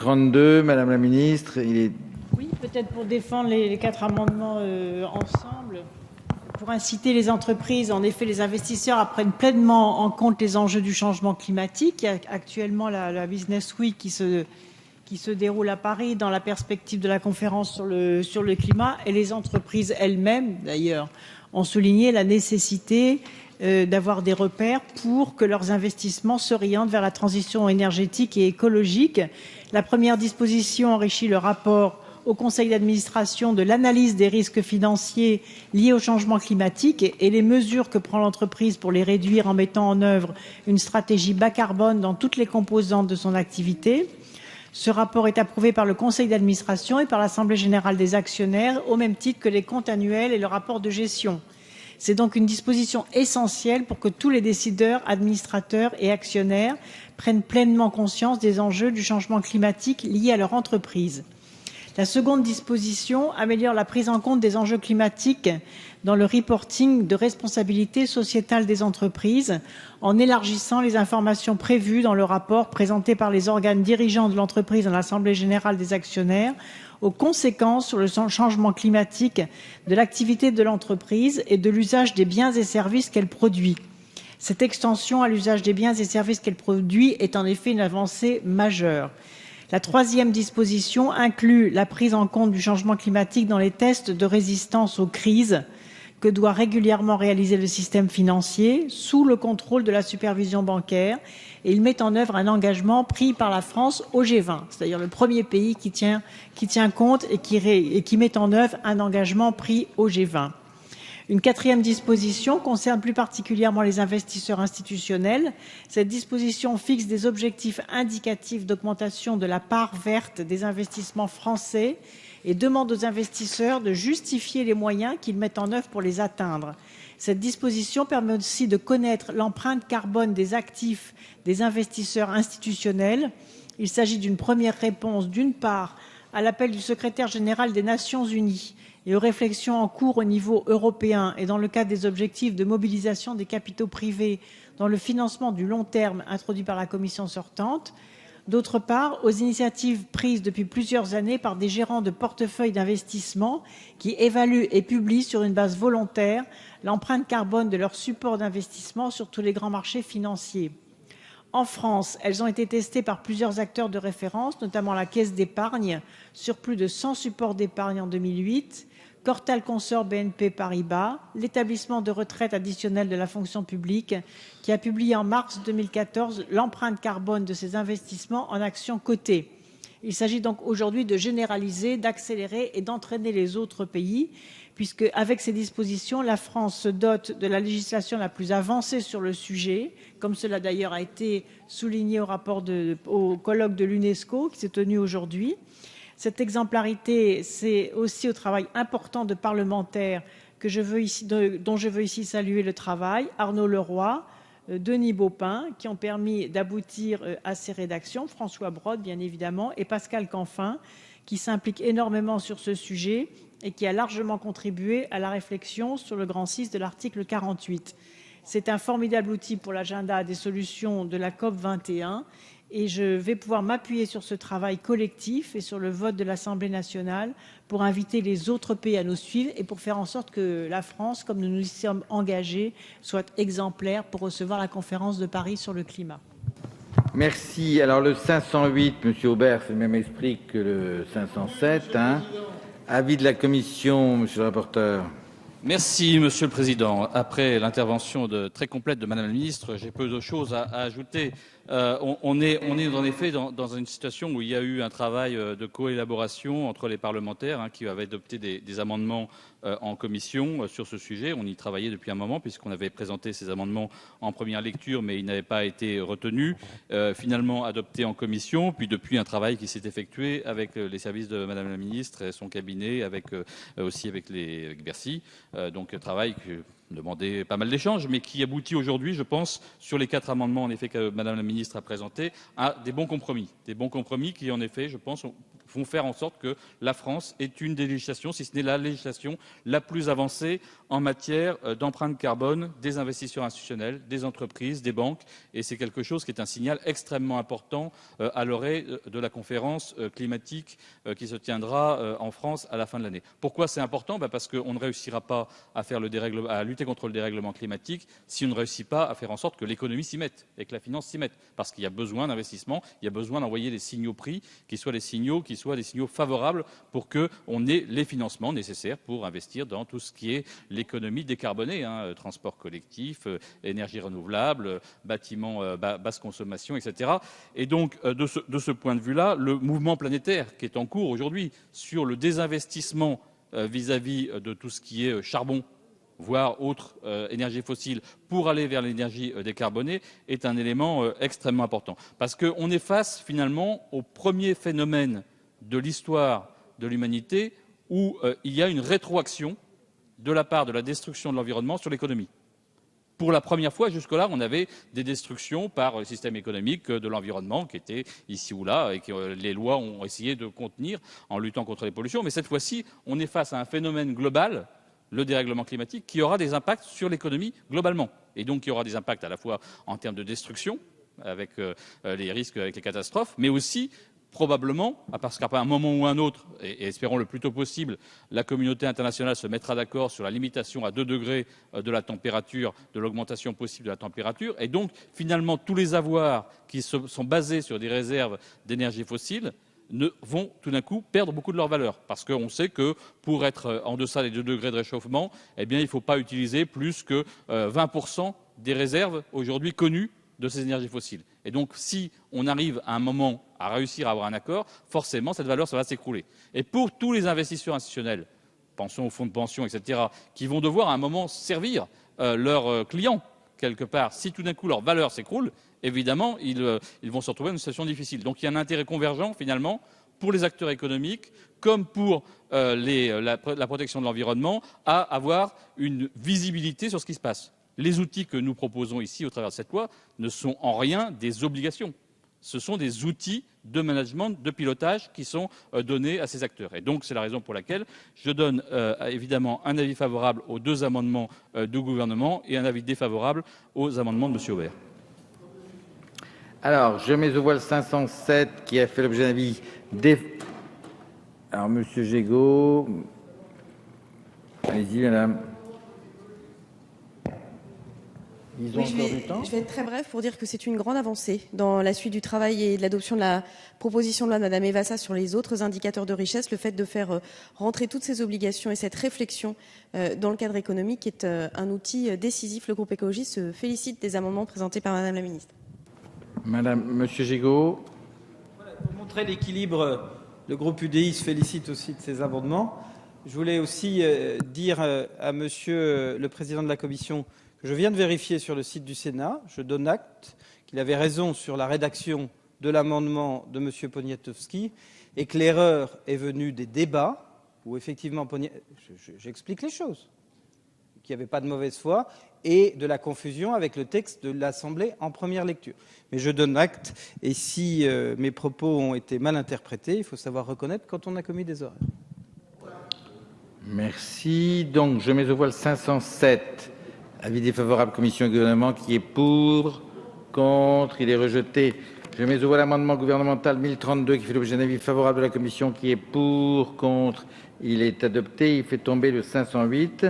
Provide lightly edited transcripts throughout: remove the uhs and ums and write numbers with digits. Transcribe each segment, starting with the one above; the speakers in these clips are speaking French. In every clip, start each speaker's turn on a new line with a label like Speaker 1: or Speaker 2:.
Speaker 1: 32, Madame la Ministre, il est...
Speaker 2: Oui, peut-être pour défendre les 4 amendements ensemble, pour inciter les entreprises, en effet les investisseurs, à prendre pleinement en compte les enjeux du changement climatique. Il y a actuellement la Business Week qui se déroule à Paris dans la perspective de la conférence sur le climat, et les entreprises elles-mêmes, d'ailleurs, ont souligné la nécessité d'avoir des repères pour que leurs investissements s'orientent vers la transition énergétique et écologique. La première disposition enrichit le rapport au conseil d'administration de l'analyse des risques financiers liés au changement climatique et les mesures que prend l'entreprise pour les réduire en mettant en œuvre une stratégie bas carbone dans toutes les composantes de son activité. Ce rapport est approuvé par le conseil d'administration et par l'Assemblée générale des actionnaires, au même titre que les comptes annuels et le rapport de gestion. C'est donc une disposition essentielle pour que tous les décideurs, administrateurs et actionnaires prennent pleinement conscience des enjeux du changement climatique liés à leur entreprise. La seconde disposition améliore la prise en compte des enjeux climatiques dans le reporting de responsabilité sociétale des entreprises en élargissant les informations prévues dans le rapport présenté par les organes dirigeants de l'entreprise dans l'Assemblée générale des actionnaires aux conséquences sur le changement climatique de l'activité de l'entreprise et de l'usage des biens et services qu'elle produit. Cette extension à l'usage des biens et services qu'elle produit est en effet une avancée majeure. La troisième disposition inclut la prise en compte du changement climatique dans les tests de résistance aux crises que doit régulièrement réaliser le système financier sous le contrôle de la supervision bancaire, et il met en œuvre un engagement pris par la France au G20, c'est-à-dire le premier pays qui tient compte et qui met en œuvre un engagement pris au G20. Une quatrième disposition concerne plus particulièrement les investisseurs institutionnels. Cette disposition fixe des objectifs indicatifs d'augmentation de la part verte des investissements français et demande aux investisseurs de justifier les moyens qu'ils mettent en œuvre pour les atteindre. Cette disposition permet aussi de connaître l'empreinte carbone des actifs des investisseurs institutionnels. Il s'agit d'une première réponse, d'une part, à l'appel du secrétaire général des Nations Unies et aux réflexions en cours au niveau européen et dans le cadre des objectifs de mobilisation des capitaux privés dans le financement du long terme introduit par la Commission sortante, d'autre part, aux initiatives prises depuis plusieurs années par des gérants de portefeuilles d'investissement qui évaluent et publient sur une base volontaire l'empreinte carbone de leurs supports d'investissement sur tous les grands marchés financiers. En France, elles ont été testées par plusieurs acteurs de référence, notamment la Caisse d'épargne, sur plus de 100 supports d'épargne en 2008, Cortal Consort BNP Paribas, l'établissement de retraite additionnel de la fonction publique, qui a publié en mars 2014 l'empreinte carbone de ses investissements en actions cotées. Il s'agit donc aujourd'hui de généraliser, d'accélérer et d'entraîner les autres pays, puisque avec ces dispositions, la France se dote de la législation la plus avancée sur le sujet, comme cela d'ailleurs a été souligné au colloque de l'UNESCO qui s'est tenu aujourd'hui. Cette exemplarité, c'est aussi au travail important de parlementaires dont je veux ici saluer le travail, Arnaud Leroy, Denis Baupin, qui ont permis d'aboutir à ces rédactions, François Braud, bien évidemment, et Pascal Canfin, qui s'implique énormément sur ce sujet et qui a largement contribué à la réflexion sur le grand 6 de l'article 48. C'est un formidable outil pour l'agenda des solutions de la COP 21 et je vais pouvoir m'appuyer sur ce travail collectif et sur le vote de l'Assemblée nationale pour inviter les autres pays à nous suivre et pour faire en sorte que la France, comme nous nous y sommes engagés, soit exemplaire pour recevoir la conférence de Paris sur le climat.
Speaker 1: Merci. Alors le 508, Monsieur Aubert, c'est le même esprit que le 507. Avis de la Commission, Monsieur le rapporteur.
Speaker 3: Merci, Monsieur le Président. Après l'intervention très complète de Madame la Ministre, j'ai peu de choses à ajouter. On est en effet dans une situation où il y a eu un travail de coélaboration entre les parlementaires qui avaient adopté des amendements en commission sur ce sujet. On y travaillait depuis un moment puisqu'on avait présenté ces amendements en première lecture, mais ils n'avaient pas été retenus. Finalement adoptés en commission, puis depuis un travail qui s'est effectué avec les services de Madame la Ministre et son cabinet, aussi avec Bercy. Donc un travail que demandé pas mal d'échanges, mais qui aboutit aujourd'hui, je pense, sur les 4 amendements en effet que Madame la Ministre a présentés, à des bons compromis qui en effet, je pense, vont faire en sorte que la France est une des législations, si ce n'est la législation la plus avancée en matière d'empreinte carbone des investisseurs institutionnels, des entreprises, des banques. Et c'est quelque chose qui est un signal extrêmement important à l'orée de la conférence climatique qui se tiendra en France à la fin de l'année. Pourquoi c'est important? Parce qu'on ne réussira pas à lutter contre le dérèglement climatique si on ne réussit pas à faire en sorte que l'économie s'y mette et que la finance s'y mette. Parce qu'il y a besoin d'investissement, il y a besoin d'envoyer des signaux prix qui soient des signaux favorables pour qu'on ait les financements nécessaires pour investir dans tout ce qui est l'économie décarbonée, transport collectif, énergie renouvelable, bâtiments basse consommation, etc. Et donc, de ce point de vue-là, le mouvement planétaire qui est en cours aujourd'hui sur le désinvestissement vis-à-vis de tout ce qui est charbon, voire autres énergies fossiles, pour aller vers l'énergie décarbonée, est un élément extrêmement important. Parce qu'on est face, finalement, au premier phénomène de l'histoire de l'humanité où il y a une rétroaction de la part de la destruction de l'environnement sur l'économie. Pour la première fois, jusque-là, on avait des destructions par le système économique de l'environnement qui étaient ici ou là et que les lois ont essayé de contenir en luttant contre les pollutions. Mais cette fois-ci, on est face à un phénomène global, le dérèglement climatique, qui aura des impacts sur l'économie globalement. Et donc, il y aura des impacts à la fois en termes de destruction, avec les risques, avec les catastrophes, mais aussi probablement, parce qu'à un moment ou un autre, et espérons le plus tôt possible, la communauté internationale se mettra d'accord sur la limitation à 2 degrés de la température, de l'augmentation possible de la température. Et donc, finalement, tous les avoirs qui sont basés sur des réserves d'énergie fossile vont tout d'un coup perdre beaucoup de leur valeur. Parce qu'on sait que pour être en deçà des 2 degrés de réchauffement, eh bien, il ne faut pas utiliser plus que 20% des réserves aujourd'hui connues de ces énergies fossiles. Et donc, si on arrive à un moment à réussir à avoir un accord, forcément, cette valeur, ça va s'écrouler. Et pour tous les investisseurs institutionnels, pensons aux fonds de pension, etc., qui vont devoir à un moment servir leurs clients, quelque part, si tout d'un coup leur valeur s'écroule, évidemment, ils vont se retrouver dans une situation difficile. Donc, il y a un intérêt convergent, finalement, pour les acteurs économiques, comme pour la protection de l'environnement, à avoir une visibilité sur ce qui se passe. Les outils que nous proposons ici au travers de cette loi ne sont en rien des obligations. Ce sont des outils de management, de pilotage qui sont donnés à ces acteurs. Et donc, c'est la raison pour laquelle je donne évidemment un avis favorable aux 2 amendements du gouvernement et un avis défavorable aux amendements de M. Aubert.
Speaker 1: Alors, je mets aux voix le 507 qui a fait l'objet d'un avis défavorable. Alors, M. Gégaud, allez-y, madame. Ils ont encore du temps.
Speaker 4: Je vais être très bref pour dire que c'est une grande avancée dans la suite du travail et de l'adoption de la proposition de loi de Mme Evassa sur les autres indicateurs de richesse. Le fait de faire rentrer toutes ces obligations et cette réflexion dans le cadre économique est un outil décisif. Le groupe écologiste se félicite des amendements présentés par Mme la ministre.
Speaker 1: Monsieur Gégaud.
Speaker 5: Voilà, pour montrer l'équilibre, le groupe UDI se félicite aussi de ces amendements. Je voulais aussi dire à Monsieur le Président de la Commission que je viens de vérifier sur le site du Sénat. Je donne acte qu'il avait raison sur la rédaction de l'amendement de M. Poniatowski et que l'erreur est venue des débats où effectivement, j'explique les choses, qu'il n'y avait pas de mauvaise foi et de la confusion avec le texte de l'Assemblée en première lecture. Mais je donne acte et si mes propos ont été mal interprétés, il faut savoir reconnaître quand on a commis des erreurs.
Speaker 1: Merci. Donc, je mets aux voix le 507. Avis défavorable, commission et gouvernement, qui est pour, contre, il est rejeté. Je mets aux voix l'amendement gouvernemental 1032 qui fait l'objet d'un avis favorable de la commission, qui est pour, contre, il est adopté. Il fait tomber le 508.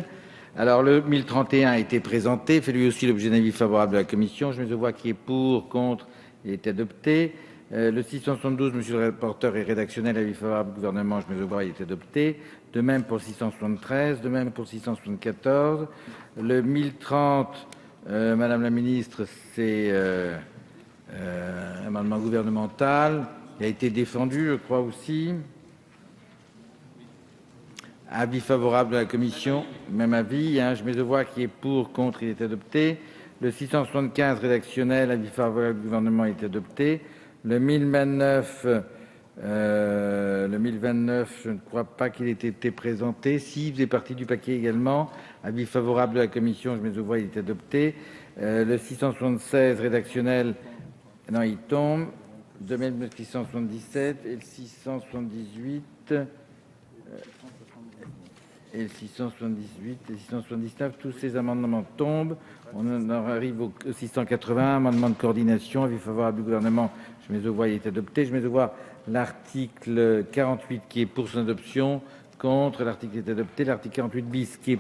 Speaker 1: Alors, le 1031 a été présenté, fait lui aussi l'objet d'un avis favorable de la commission. Je mets aux voix qui est pour, contre, il est adopté. Le 672, monsieur le rapporteur, est rédactionnel, avis favorable du gouvernement, je mets aux voix, il est adopté. De même pour le 673, de même pour le 674. Le 1030, madame la ministre, c'est amendement gouvernemental. Il a été défendu, je crois aussi. Avis favorable de la commission, même avis. Je mets aux voix qui est pour, contre, il est adopté. Le 675, rédactionnel, avis favorable du gouvernement, il est adopté. Le 1029, je ne crois pas qu'il ait été présenté. Si, il faisait partie du paquet également. Avis favorable de la commission, je mets aux voix, il est adopté. Le 676, rédactionnel, non, il tombe. de même le 677 et le 678 et le 678 et 679. Tous ces amendements tombent. On en arrive au 680, amendement de coordination, avis favorable du gouvernement. Je mets aux voix, il est adopté. Je mets aux voix l'article 48 qui est pour son adoption, contre, l'article est adopté. L'article 48 bis qui est